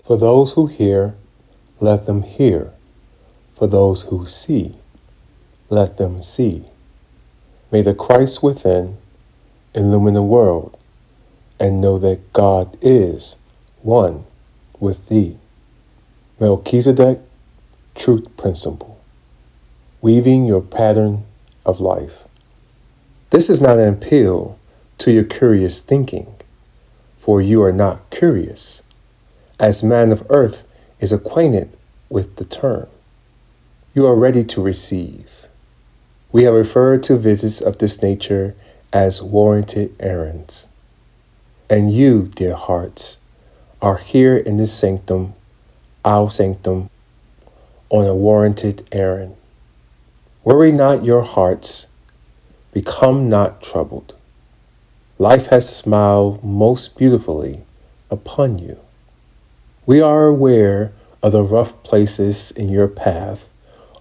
For those who hear, let them hear. For those who see, let them see. May the Christ within illumine the world, and know that God is one with thee. Melchizedek, Truth Principle. Weaving your pattern of life. This is not an appeal to your curious thinking, for you are not curious, as man of earth is acquainted with the term. You are ready to receive. We have referred to visits of this nature as warranted errands. And you, dear hearts, are here in this sanctum, our sanctum, on a warranted errand. Worry not your hearts, become not troubled. Life has smiled most beautifully upon you. We are aware of the rough places in your path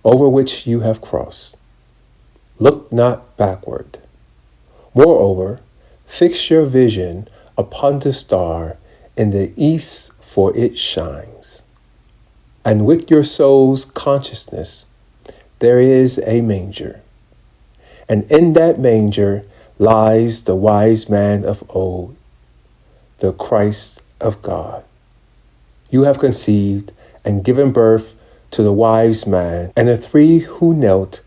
over which you have crossed. Look not backward. Moreover, fix your vision upon the star in the east, for it shines. And with your soul's consciousness, there is a manger. And in that manger lies the wise man of old, the Christ of God. You have conceived and given birth to the wise man, and the three who knelt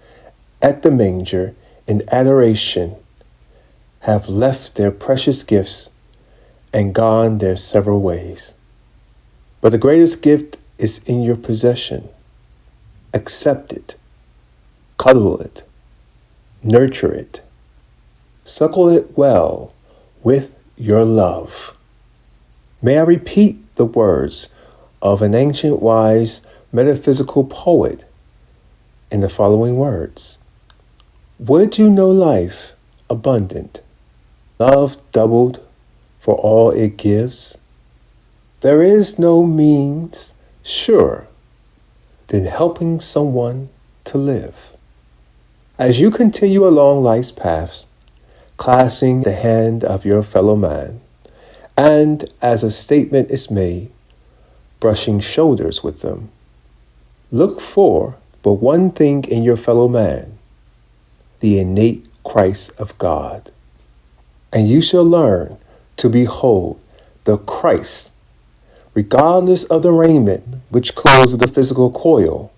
at the manger in adoration have left their precious gifts and gone their several ways. But the greatest gift is in your possession. Accept it, cuddle it, nurture it, suckle it well with your love. May I repeat the words of an ancient wise metaphysical poet in the following words. Would you know life abundant, love doubled for all it gives? There is no means surer than helping someone to live. As you continue along life's paths, clasping the hand of your fellow man, and as a statement is made, brushing shoulders with them, look for but one thing in your fellow man, the innate Christ of God, and you shall learn to behold the Christ, regardless of the raiment which clothes the physical coil,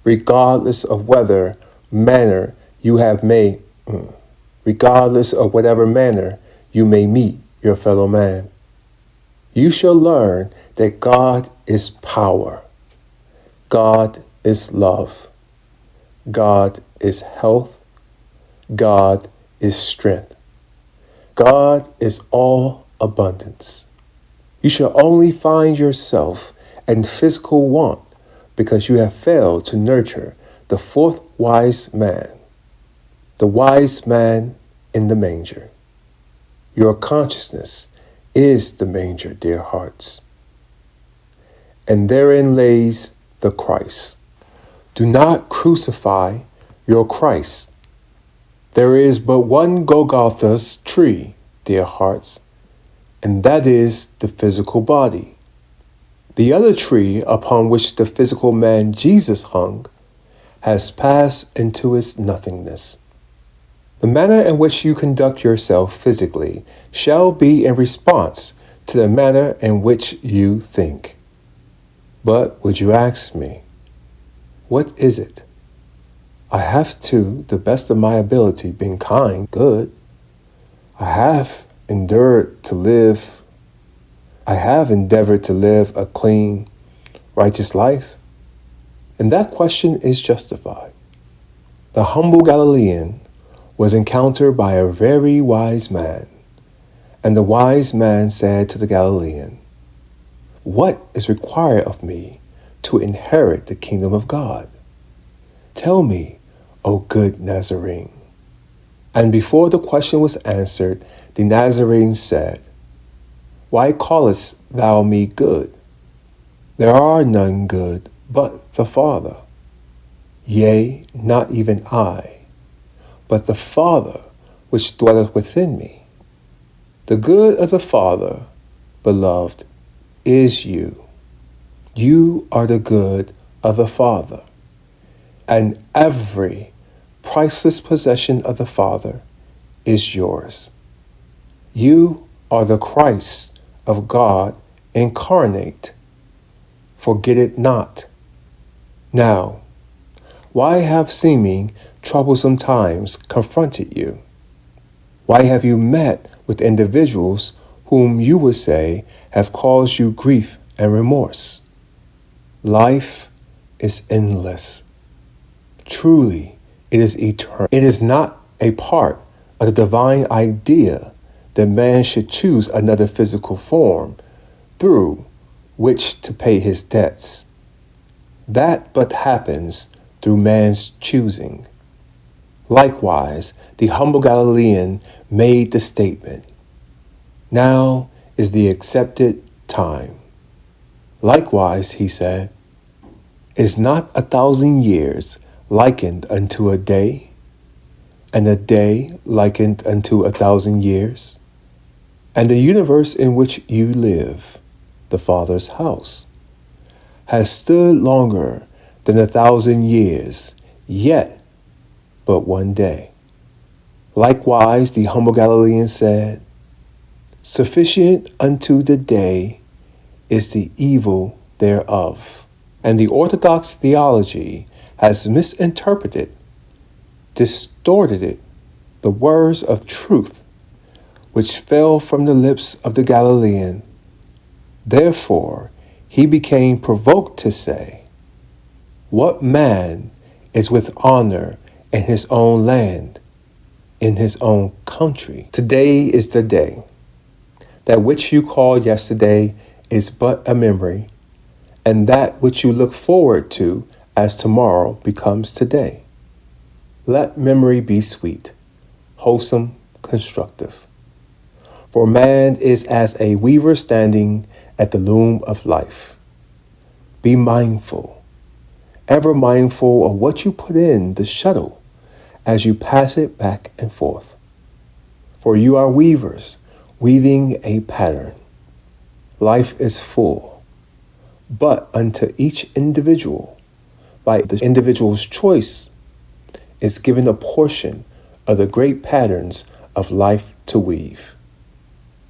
regardless of whether manner you have made, regardless of whatever manner you may meet your fellow man. You shall learn that God is power, God is love, God is health, God is strength, God is all abundance. You shall only find yourself in physical want because you have failed to nurture the fourth wise man, the wise man in the manger. Your consciousness is the manger, dear hearts, and therein lays the Christ. Do not crucify your Christ. There is but one Golgotha's tree, dear hearts, and that is the physical body. The other tree upon which the physical man Jesus hung has passed into its nothingness. The manner in which you conduct yourself physically shall be in response to the manner in which you think. But would you ask me, what is it? I have, to the best of my ability, been kind, good. I have endeavored to live a clean, righteous life. And that question is justified. The humble Galilean was encountered by a very wise man, and the wise man said to the Galilean, what is required of me to inherit the kingdom of God? Tell me, O good Nazarene. And before the question was answered, the Nazarene said, why callest thou me good? There are none good but the Father. Yea, not even I, but the Father which dwelleth within me. The good of the Father, beloved, is you. You are the good of the Father, and every priceless possession of the Father is yours. You are the Christ of God incarnate. Forget it not. Now, why have seeming troublesome times confronted you? Why have you met with individuals whom you would say have caused you grief and remorse? Life is endless. Truly, it is eternal. It is not a part of the divine idea that man should choose another physical form through which to pay his debts. That but happens through man's choosing. Likewise, the humble Galilean made the statement, now is the accepted time. Likewise, he said, is not 1,000 years likened unto a day, and a day likened unto 1,000 years? And the universe in which you live, the Father's house, has stood longer than 1,000 years, yet but one day. Likewise, the humble Galilean said, sufficient unto the day is the evil thereof. And the orthodox theology has misinterpreted, distorted the words of truth which fell from the lips of the Galilean. Therefore, he became provoked to say, what man is with honor in his own land, in his own country? Today is the day. That which you called yesterday is but a memory, and that which you look forward to as tomorrow becomes today. Let memory be sweet, wholesome, constructive. For man is as a weaver standing at the loom of life. Be mindful, ever mindful of what you put in the shuttle as you pass it back and forth. For you are weavers, weaving a pattern. Life is full, but unto each individual, by the individual's choice, is given a portion of the great patterns of life to weave.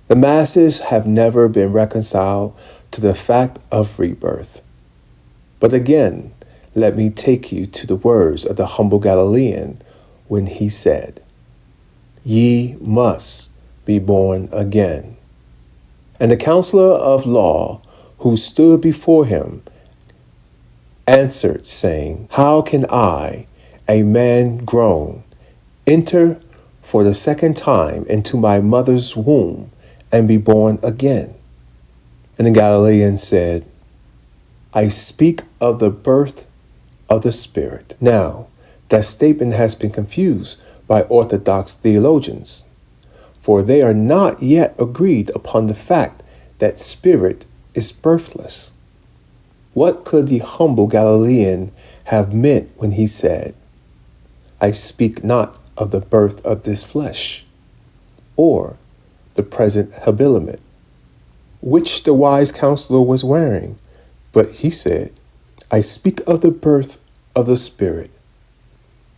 The masses have never been reconciled to the fact of rebirth. But again, let me take you to the words of the humble Galilean when he said, ye must be born again. And the counselor of law who stood before him answered, saying, how can I, a man grown, enter for the second time into my mother's womb and be born again? And the Galilean said, I speak of the birth of the Spirit. Now, that statement has been confused by Orthodox theologians, for they are not yet agreed upon the fact that spirit is birthless. What could the humble Galilean have meant when he said, I speak not of the birth of this flesh, or the present habiliment, which the wise counselor was wearing? But he said, I speak of the birth of the Spirit.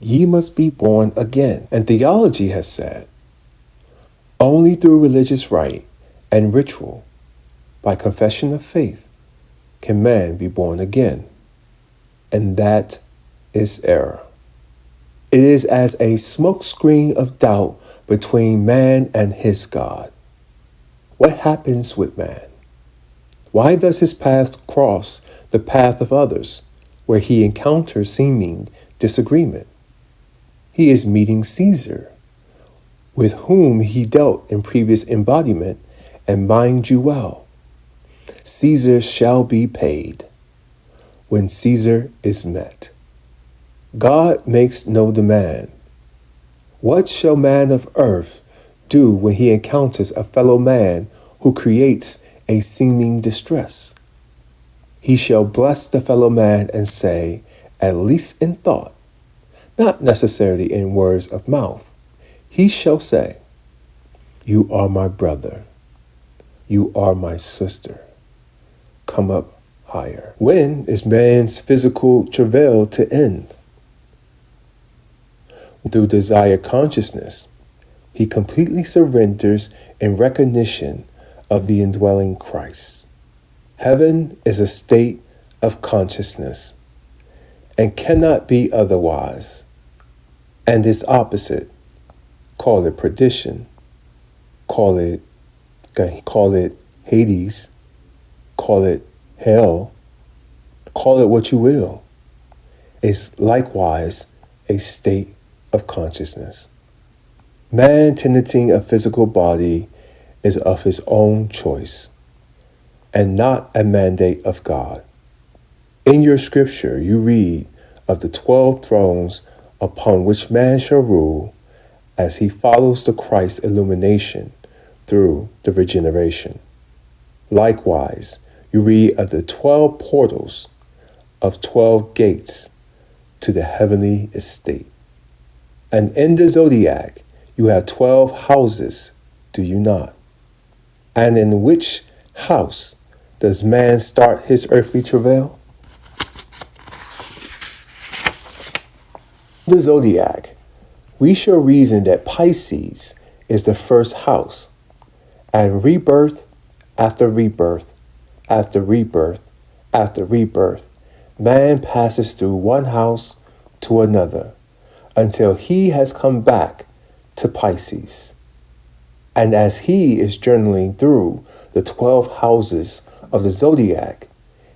Ye must be born again. And theology has said, only through religious rite and ritual, by confession of faith, can man be born again. And that is error. It is as a smokescreen of doubt between man and his God. What happens with man? Why does his path cross the path of others, where he encounters seeming disagreement? He is meeting Caesar, with whom he dealt in previous embodiment, and mind you well, Caesar shall be paid when Caesar is met. God makes no demand. What shall man of earth do when he encounters a fellow man who creates a seeming distress? He shall bless the fellow man and say, at least in thought, not necessarily in words of mouth, he shall say, you are my brother, you are my sister, come up higher. When is man's physical travail to end? Through desire consciousness, he completely surrenders in recognition of the indwelling Christ. Heaven is a state of consciousness and cannot be otherwise. And its opposite, call it perdition, call it Hades, call it hell, call it what you will, is likewise a state of consciousness. Man tenanting a physical body is of his own choice and not a mandate of God. In your scripture, you read of the 12 thrones upon which man shall rule as he follows the Christ illumination through the regeneration. Likewise, you read of the 12 portals of 12 gates to the heavenly estate. And in the zodiac, you have 12 houses, do you not? And in which house does man start his earthly travail? The zodiac. We shall reason that Pisces is the first house, and rebirth after rebirth, after rebirth, after rebirth, man passes through one house to another until he has come back to Pisces. And as he is journeying through the 12 houses of the zodiac,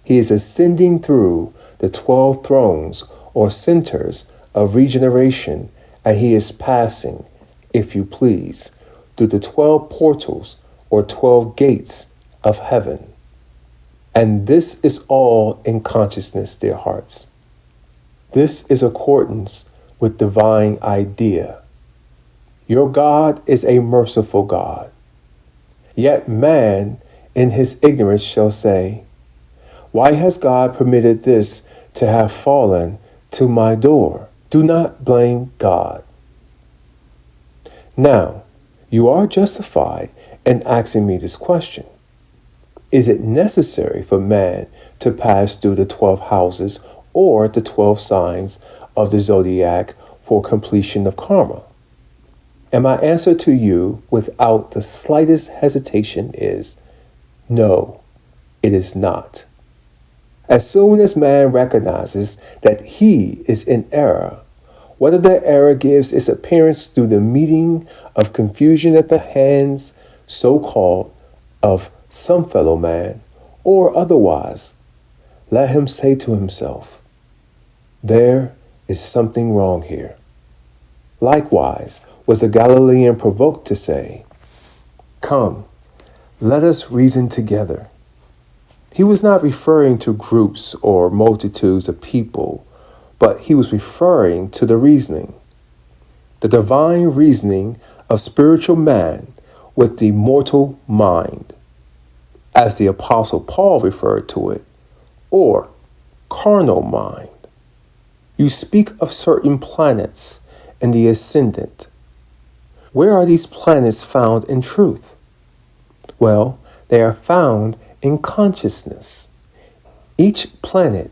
he is ascending through the 12 thrones or centers of regeneration, and he is passing, if you please, through the 12 portals or 12 gates of heaven. And this is all in consciousness, dear hearts. This is accordance with divine idea. Your God is a merciful God. Yet man, in his ignorance, shall say, why has God permitted this to have fallen to my door? Do not blame God. Now, you are justified in asking me this question. Is it necessary for man to pass through the 12 houses or the 12 signs of the zodiac for completion of karma? And my answer to you, without the slightest hesitation, is no, it is not. As soon as man recognizes that he is in error, whether the error gives its appearance through the meeting of confusion at the hands, so-called, of some fellow man, or otherwise, let him say to himself, there is something wrong here. Likewise, was the Galilean provoked to say, come, let us reason together. He was not referring to groups or multitudes of people, but he was referring to the reasoning, the divine reasoning of spiritual man with the mortal mind, as the Apostle Paul referred to it, or carnal mind. You speak of certain planets in the ascendant. Where are these planets found in truth? Well, they are found in consciousness. Each planet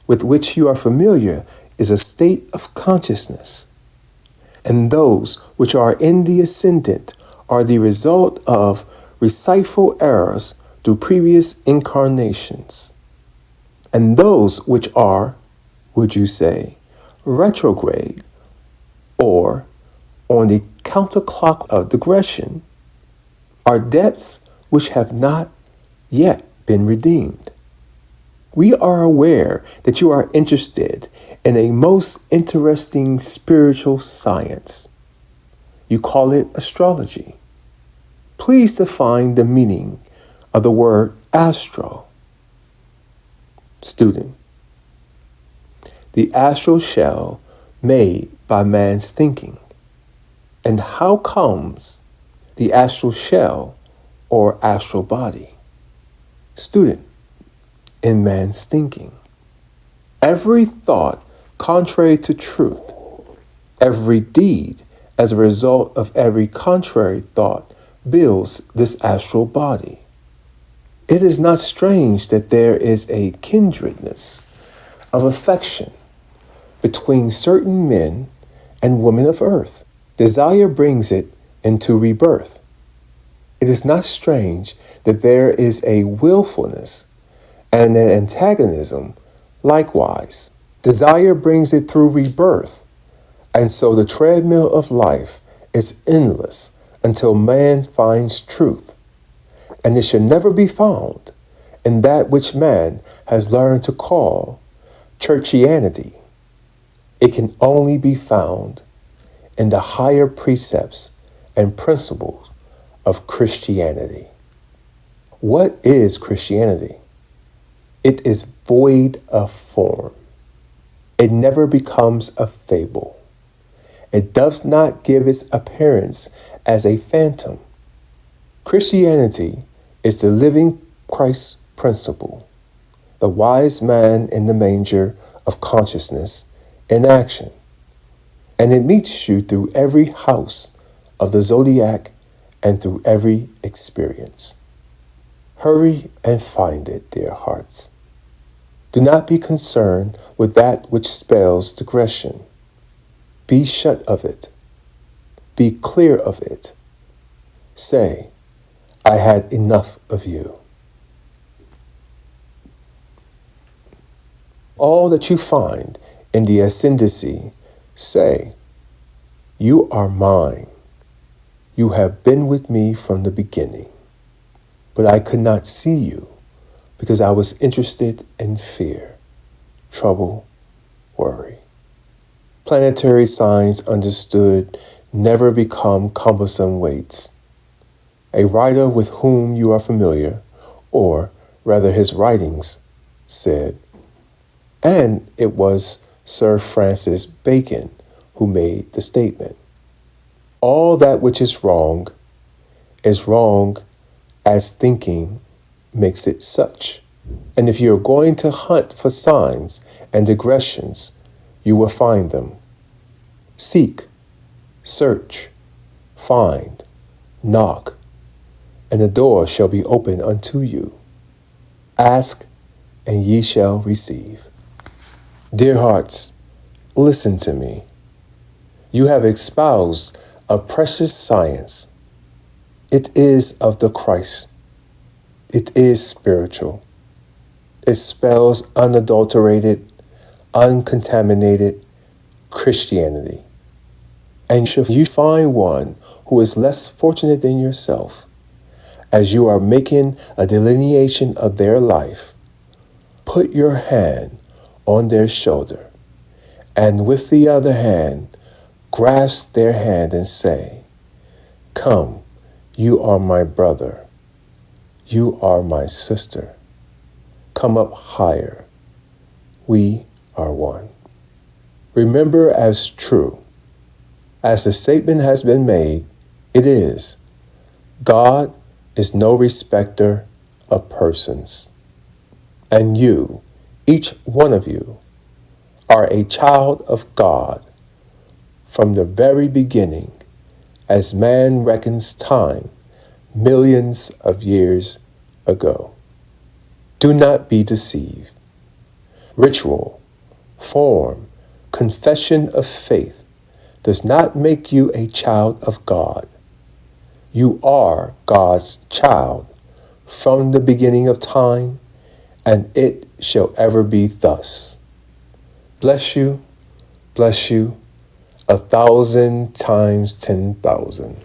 with which you are familiar is a state of consciousness. And those which are in the ascendant are the result of recycled errors through previous incarnations. And those which are, would you say, retrograde, or on the counterclock of digression, are depths which have not yet been redeemed. We are aware that you are interested in a most interesting spiritual science. You call it astrology. Please define the meaning of the word astro. Student. The astral shell made by man's thinking. And how comes the astral shell or astral body? Student. In man's thinking. Every thought contrary to truth, every deed as a result of every contrary thought builds this astral body. It is not strange that there is a kindredness of affection between certain men and women of earth. Desire brings it into rebirth. It is not strange that there is a willfulness and an antagonism likewise. Desire brings it through rebirth, and so the treadmill of life is endless until man finds truth, and it should never be found in that which man has learned to call churchianity. It can only be found in the higher precepts and principles of Christianity. What is Christianity? It is void of form. It never becomes a fable. It does not give its appearance as a phantom. Christianity is the living Christ principle, the wise man in the manger of consciousness in action. And it meets you through every house of the zodiac and through every experience. Hurry and find it, dear hearts. Do not be concerned with that which spells digression. Be shut of it. Be clear of it. Say, I had enough of you. All that you find in the ascendancy, say, you are mine. You have been with me from the beginning, but I could not see you because I was interested in fear, trouble, worry. Planetary signs understood never become cumbersome weights. A writer with whom you are familiar, or rather his writings, said, and it was Sir Francis Bacon who made the statement, all that which is wrong as thinking makes it such. And if you're going to hunt for signs and digressions, you will find them. Seek, search, find, knock, and the door shall be opened unto you. Ask, and ye shall receive. Dear hearts, listen to me. You have espoused a precious science. It is of the Christ. It is spiritual. It spells unadulterated, uncontaminated Christianity. And should you find one who is less fortunate than yourself, as you are making a delineation of their life, put your hand on their shoulder, and with the other hand, grasp their hand and say, come, you are my brother. You are my sister. Come up higher. We are one. Remember as true, as the statement has been made, it is, God is no respecter of persons. And you, each one of you, are a child of God from the very beginning, as man reckons time millions of years ago. Do not be deceived. Ritual, form, confession of faith does not make you a child of God. You are God's child from the beginning of time, and it shall ever be thus. Bless you, 1,000 times 10,000.